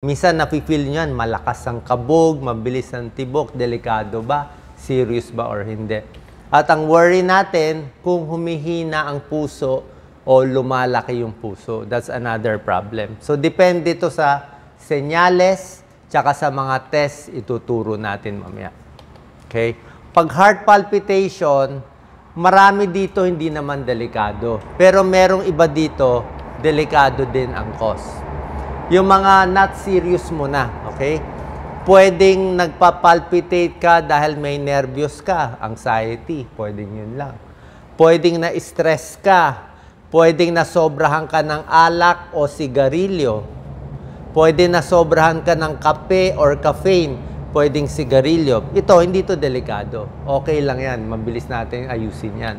Minsan nafe-feel nyo yan, malakas ang kabog, mabilis ang tibok, delikado ba? Serious ba or hindi? At ang worry natin, kung humihina ang puso o lumalaki yung puso. That's another problem. So, depende ito sa senyales, tsaka sa mga test ituturo natin mamaya. Okay? Pag heart palpitation, marami dito hindi naman delikado. Pero merong iba dito, delikado din ang cause. Yung mga not serious muna, okay? Pwedeng nagpa-palpitate ka dahil may nervyos ka, anxiety, pwedeng yun lang. Pwedeng na-stress ka, pwedeng nasobrahan ka ng alak o sigarilyo, pwede na sobrahan ka ng kape or caffeine, pwedeng sigarilyo. Ito, hindi to delikado. Okay lang yan. Mabilis natin ayusin yan.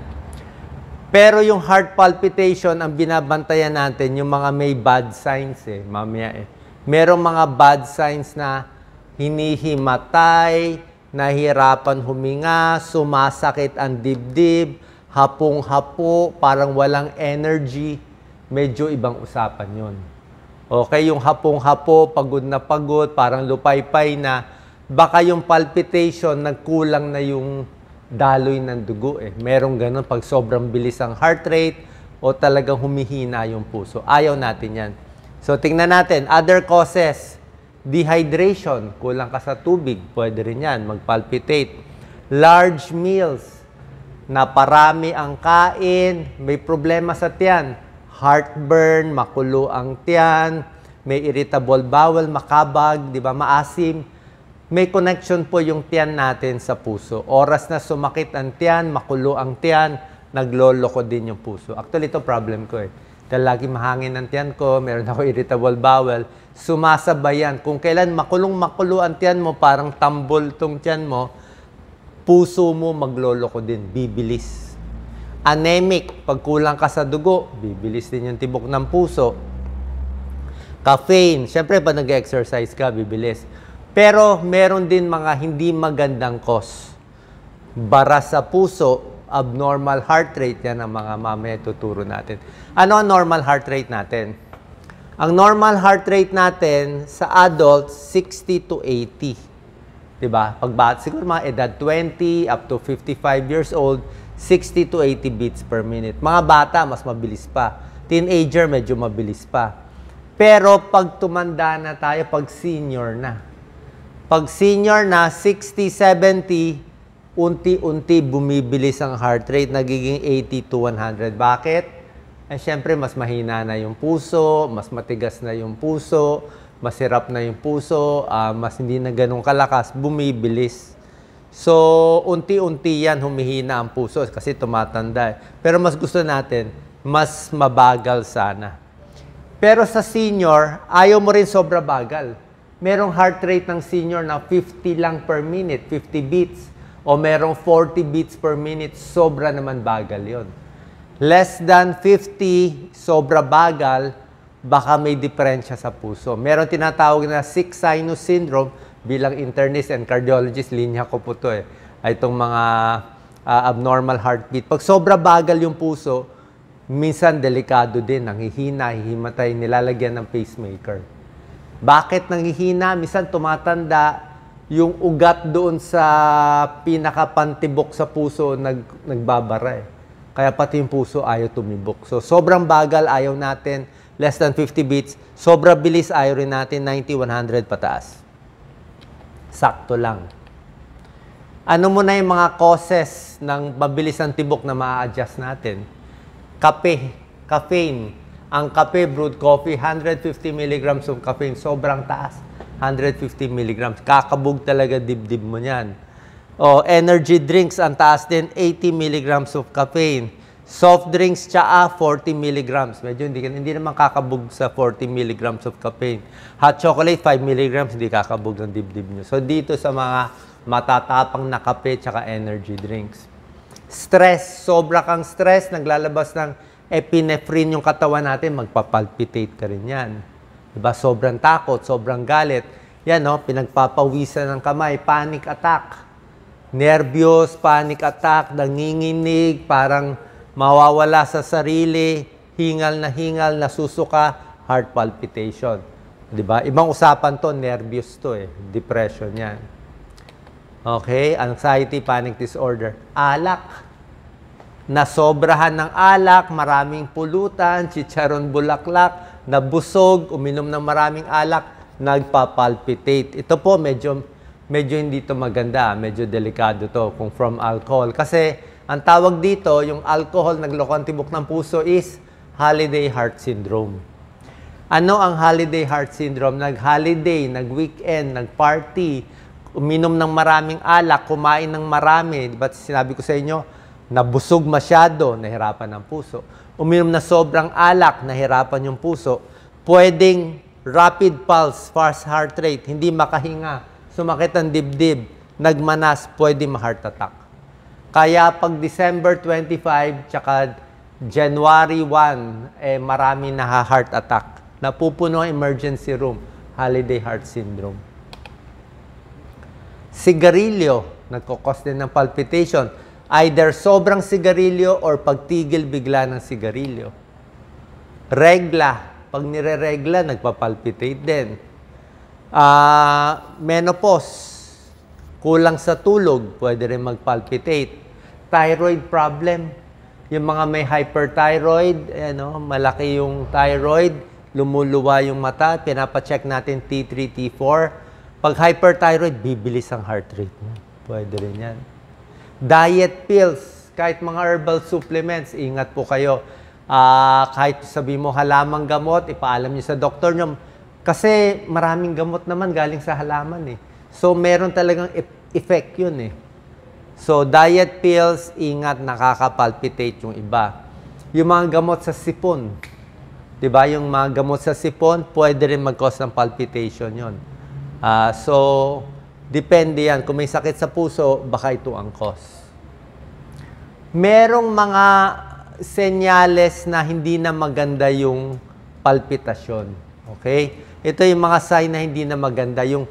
Pero yung heart palpitation, ang binabantayan natin, yung mga may bad signs mamaya Merong mga bad signs na hinihimatay, nahihirapan huminga, sumasakit ang dibdib, hapong-hapo, parang walang energy. Medyo ibang usapan yon. Okay, yung hapong-hapo, pagod na pagod, parang lupaypay na, baka yung palpitation, nagkulang na yung daloy ng dugo Merong ganun pag sobrang bilis ang heart rate o talagang humihina yung puso. Ayaw natin yan. So, tingnan natin. Other causes, dehydration, kulang ka sa tubig, pwede rin yan, magpalpitate. Large meals, naparami ang kain, may problema sa tiyan. Heartburn, makulo ang tiyan, may irritable bowel, makabag, di ba, maasim. May connection po yung tiyan natin sa puso. Oras na sumakit ang tiyan, makulo ang tiyan, nagloloko din yung puso. Actually, ito problem ko Dahil lagi mahangin ang tiyan ko, meron ako irritable bowel, sumasabay yan. Kung kailan makulong-makulo ang tiyan mo, parang tambol tong tiyan mo, puso mo magloloko din, bibilis. Anemic, pag kulang ka sa dugo, bibilis din yung tibok ng puso. Caffeine, syempre pag nag-exercise ka, bibilis. Pero meron din mga hindi magandang cause. Bara sa puso, abnormal heart rate, yan ang mga mamaya tuturo natin. Ano ang normal heart rate natin? Ang normal heart rate natin sa adults, 60 to 80. Diba? Siguro mga edad 20 up to 55 years old, 60 to 80 beats per minute. Mga bata, mas mabilis pa. Teenager, medyo mabilis pa. Pero pag tumanda na tayo, pag senior na. Pag senior na, 60, 70, unti-unti bumibilis ang heart rate, nagiging 80 to 100. Bakit? Siyempre, mas mahina na yung puso, mas matigas na yung puso, mas hirap na yung puso, mas hindi na ganun kalakas, bumibilis. So, unti-unti yan, humihina ang puso kasi tumatanda. Pero mas gusto natin, mas mabagal sana. Pero sa senior, ayaw mo rin sobra bagal. Merong heart rate ng senior na 50 lang per minute, 50 beats. O merong 40 beats per minute, sobra naman bagal yon. Less than 50, sobra bagal, baka may diferensya sa puso. Meron tinatawag na sick sinus syndrome, bilang internist and cardiologist, linya ko po ito itong mga abnormal heartbeat. Pag sobra bagal yung puso, minsan delikado din, nanghihina, hihimatay, nilalagyan ng pacemaker. Bakit nanghihina? Minsan tumatanda, yung ugat doon sa pinakapantibok sa puso nagbabara Kaya pati yung puso ayaw tumibok. So sobrang bagal, ayaw natin, less than 50 beats. Sobra bilis, ayaw rin natin, 90, 100 pataas. Sakto lang. Ano muna yung mga causes ng mabilis ang tibok na ma-adjust natin? Kape, caffeine. Ang kape, brewed coffee, 150 mg of caffeine, sobrang taas. 150 mg. Kakabog talaga dibdib mo niyan. O, energy drinks, ang taas din, 80 mg of caffeine. Soft drinks, tsaa, 40 mg. Medyo hindi naman kakabog sa 40 mg of caffeine. Hot chocolate, 5 mg, hindi kakabog ng dibdib nyo. So, dito sa mga matatapang na kape tsaka energy drinks. Stress, sobra kang stress, naglalabas ng epinephrine yung katawan natin, magpapalpitate ka rin yan. Diba? Sobrang takot, sobrang galit. Yan, no? Pinagpapawisan ng kamay, panic attack. Nervyos, panic attack, nanginginig, parang mawawala sa sarili, hingal, nasusuka, heart palpitation. Di ba? Ibang usapan to, nervous to eh. Depression yan. Okay? Anxiety, panic disorder. Alak. Nasobrahan ng alak, maraming pulutan, chicharon bulaklak, nabusog, uminom ng maraming alak, nagpapalpitate. Ito po, medyo hindi to maganda. Medyo delikado to kung from alcohol. Kasi, ang tawag dito, yung alcohol, nagloko ang tibok ng puso is holiday heart syndrome. Ano ang holiday heart syndrome? Nag-holiday, nag-weekend, nag-party, uminom ng maraming alak, kumain ng marami. Diba sinabi ko sa inyo, nabusog masyado, nahirapan ang puso. Uminom na sobrang alak, nahirapan yung puso. Pwedeng rapid pulse, fast heart rate, hindi makahinga, sumakit ang dibdib, nagmanas, pwede ma-heart attack. Kaya pag December 25, tsaka January 1, marami na-heart attack. Napupuno ang emergency room, holiday heart syndrome. Sigarilyo, nagkukos din ng palpitation. Either sobrang sigarilyo or pagtigil bigla ng sigarilyo. Regla, pag nire-regla, nagpapalpitate din. Menopause, kulang sa tulog, pwede rin magpalpitate. Thyroid problem, yung mga may hyperthyroid, malaki yung thyroid, lumuluwa yung mata, pinapacheck natin T3, T4. Pag hyperthyroid, bibilis ang heart rate mo. Pwede rin yan. Diet pills, kahit mga herbal supplements, ingat po kayo. Kahit sabi mo halamang gamot, ipaalam niyo sa doktor niyo. Kasi maraming gamot naman galing sa halaman eh. So meron talagang effect yun eh. So diet pills, ingat, nakakapalpitate yung iba. Yung mga gamot sa sipon, diba? Yung mga gamot sa sipon, pwede rin mag-cause ng palpitation yun. So, depende yan. Kung may sakit sa puso, baka ito ang cause. Merong mga senyales na hindi na maganda yung palpitasyon. Okay? Ito yung mga sign na hindi na maganda. Yung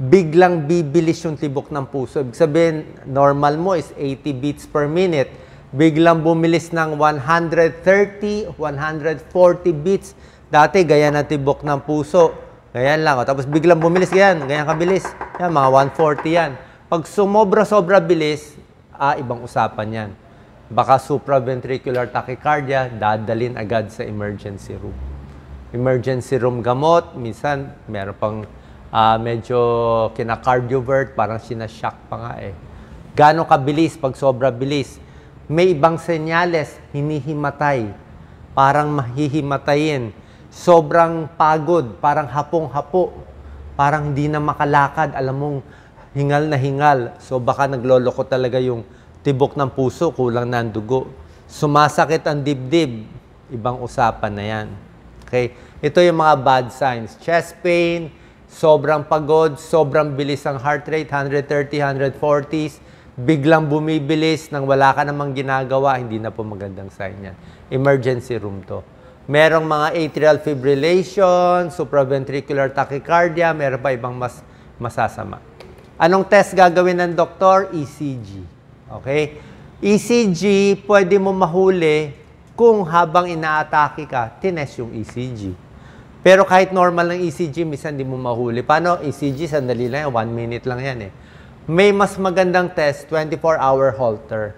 biglang bibilis yung tibok ng puso. Ibig sabihin, normal mo is 80 beats per minute. Biglang bumilis ng 130, 140 beats. Dati, gaya na tibok ng puso. Ganyan lang. Tapos biglang bumilis, ganyan kabilis. Yan, mga 140 yan. Pag sumobra-sobra bilis, ibang usapan yan. Baka supraventricular tachycardia, dadalin agad sa emergency room. Emergency room gamot, minsan meron pang medyo kina-cardiovert, parang sinashock pa nga eh. Gano'ng kabilis pag sobra bilis? May ibang senyales, hinihimatay. Parang mahihimatayin. Sobrang pagod, parang hapong-hapo. Parang hindi na makalakad, alam mong hingal na hingal. So baka nagloloko talaga yung tibok ng puso, kulang na ang dugo. Sumasakit ang dibdib, ibang usapan na yan. Okay? Ito yung mga bad signs. Chest pain, sobrang pagod, sobrang bilis ang heart rate, 130, 140s, biglang bumibilis nang wala ka namang ginagawa, hindi na po magandang sign yan. Emergency room to. Merong mga atrial fibrillation, supraventricular tachycardia, meron pa ibang masasama. Anong test gagawin ng doktor? ECG. Okay? ECG, pwede mo mahuli kung habang inaatake ka, tinest yung ECG. Pero kahit normal ng ECG, minsan hindi mo mahuli. Paano? ECG, sandali lang yan, 1 minute lang yan eh. May mas magandang test, 24-hour Holter.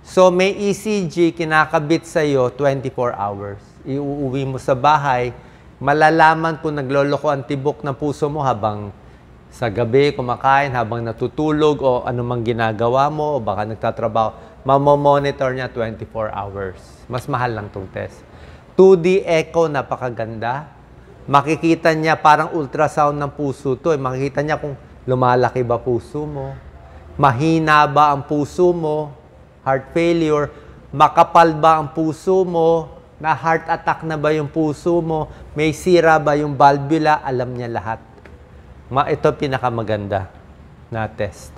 So, may ECG kinakabit sa'yo 24 hours. Iuuwi mo sa bahay, malalaman kung nagloloko ang tibok ng puso mo habang sa gabi kumakain, habang natutulog o anumang ginagawa mo o baka nagtatrabaho. Mamomonitor niya 24 hours. Mas mahal lang tong test. 2D echo, napakaganda. Makikita niya parang ultrasound ng puso to. Makikita niya kung lumalaki ba puso mo, mahina ba ang puso mo, heart failure, makapal ba ang puso mo, na heart attack na ba yung puso mo, may sira ba yung valvula, alam niya lahat. Ito pinakamaganda na test.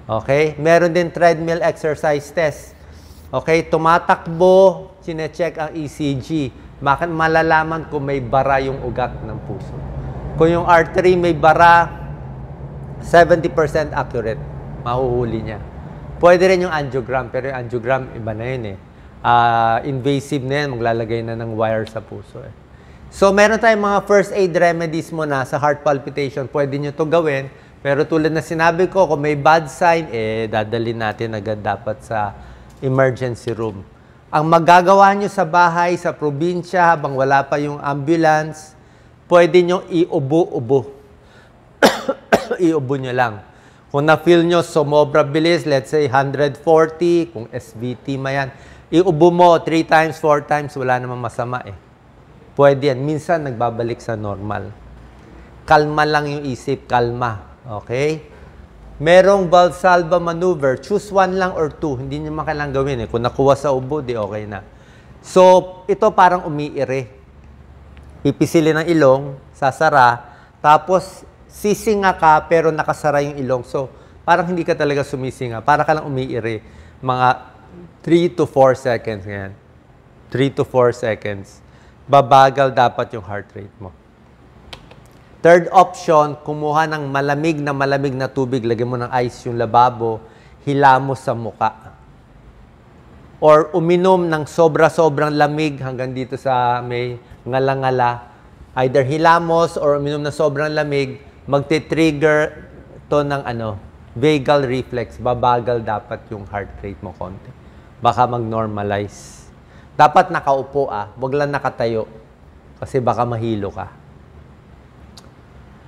Okay? Meron din treadmill exercise test. Okay? Tumatakbo, sinecheck ang ECG. Malalaman kung may bara yung ugat ng puso. Kung yung artery may bara, 70% accurate. Mahuhuli niya. Pwede rin yung angiogram, pero yung angiogram, iba na yun eh. Invasive na yan, maglalagay na ng wire sa puso eh. So, meron tayong mga first aid remedies muna sa heart palpitation. Pwede nyo to gawin. Pero tulad na sinabi ko, kung may bad sign, dadalhin natin agad dapat sa emergency room. Ang magagawa nyo sa bahay, sa probinsya, habang wala pa yung ambulance, pwede nyo iubo-ubo. Iubo nyo lang. Kung na-feel nyo sumobra bilis, let's say 140, kung SVT mayan, iubo mo 3 times, 4 times, wala namang masama eh. Pwede yan. Minsan, nagbabalik sa normal. Kalma lang yung isip, kalma. Okay? Merong Valsalva maneuver. Choose one lang or two. Hindi nyo kailangan gawin eh. Kung nakuha sa ubo, di okay na. So, ito parang umiire. Pipisilin ng ilong, sasara, tapos sisinga ka pero nakasara yung ilong. So, parang hindi ka talaga sumisinga. Para ka lang umiire. Mga 3 to 4 seconds. Ganyan. 3 to 4 seconds. Babagal dapat yung heart rate mo. Third option, kumuha ng malamig na tubig, lagyan mo ng ice yung lababo, hilamos sa muka. Or uminom ng sobra-sobrang lamig hanggang dito sa may ngala-ngala. Either hilamos or uminom ng sobrang lamig, magti-trigger to ng vagal reflex. Babagal dapat yung heart rate mo konti. Baka mag-normalize. Dapat nakaupo wag lang nakatayo. Kasi baka mahilo ka.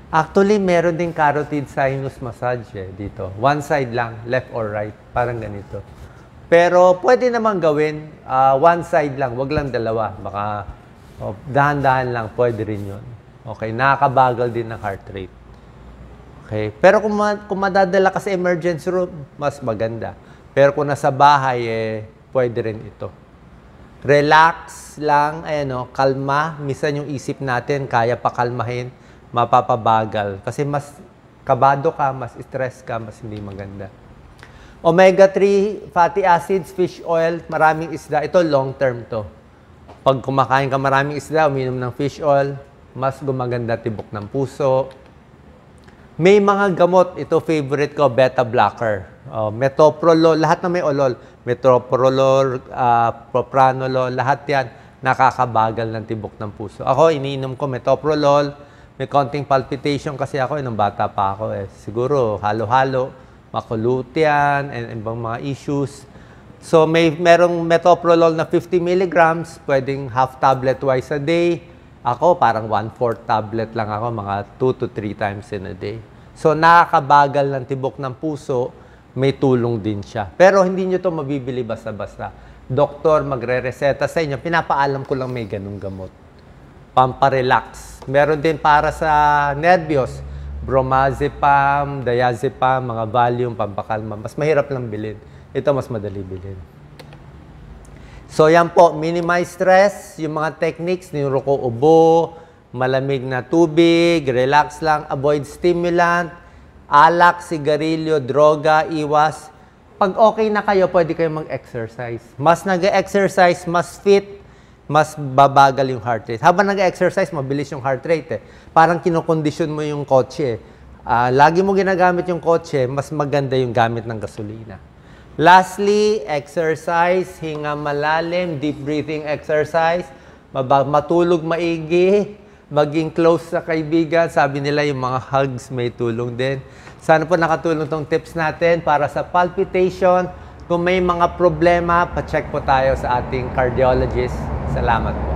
Actually, meron din carotid sinus massage dito. One side lang, left or right. Parang ganito. Pero pwede naman gawin, one side lang, wag lang dalawa. Baka dahan-dahan lang, pwede rin yun. Okay, nakakabagal din ng heart rate. Okay, pero kung madadala ka sa emergency room, mas maganda. Pero kung nasa bahay, pwede rin ito. Relax lang, kalma. Minsan yung isip natin, kaya pa kalmahin, mapapabagal. Kasi mas kabado ka, mas stress ka, mas hindi maganda. Omega-3 fatty acids, fish oil, maraming isda. Ito long term to. Pag kumakain ka maraming isda, uminom ng fish oil, mas gumaganda tibok ng puso. May mga gamot, ito favorite ko, beta blocker. Metoprolol, lahat na may olol. Metoprolol, propranolol, lahat yan nakakabagal ng tibok ng puso. Ako, iniinom ko metoprolol, may konting palpitation kasi ako, nung bata pa ako siguro halo-halo, makulutian, and ibang mga issues. So, merong metoprolol na 50 milligrams, pwedeng half tablet twice a day. Ako, parang 1/4 tablet lang ako, mga 2 to 3 times in a day. So, nakakabagal ng tibok ng puso, may tulong din siya. Pero hindi nyo to mabibili basta-basta. Doktor, magre-reseta sa inyo. Pinapaalam ko lang may ganung gamot. Pamparelax. Meron din para sa nervyos. Bromazepam, diazepam, mga Valium, pampakalma. Mas mahirap lang bilhin. Ito mas madali bilhin. So yan po, minimize stress, yung mga techniques, niruko ubo, malamig na tubig, relax lang, avoid stimulant, alak, sigarilyo, droga, iwas. Pag okay na kayo, pwede kayong mag-exercise. Mas nag-exercise, mas fit, mas babagal yung heart rate. Habang nag-exercise, mabilis yung heart rate Parang kinokondisyon mo yung kotse. Lagi mo ginagamit yung kotse, mas maganda yung gamit ng gasolina. Lastly, exercise, hinga malalim, deep breathing exercise, matulog maigi, maging close sa kaibigan. Sabi nila yung mga hugs may tulong din. Sana po nakatulong tong tips natin para sa palpitation. Kung may mga problema, pa-check po tayo sa ating cardiologist. Salamat po.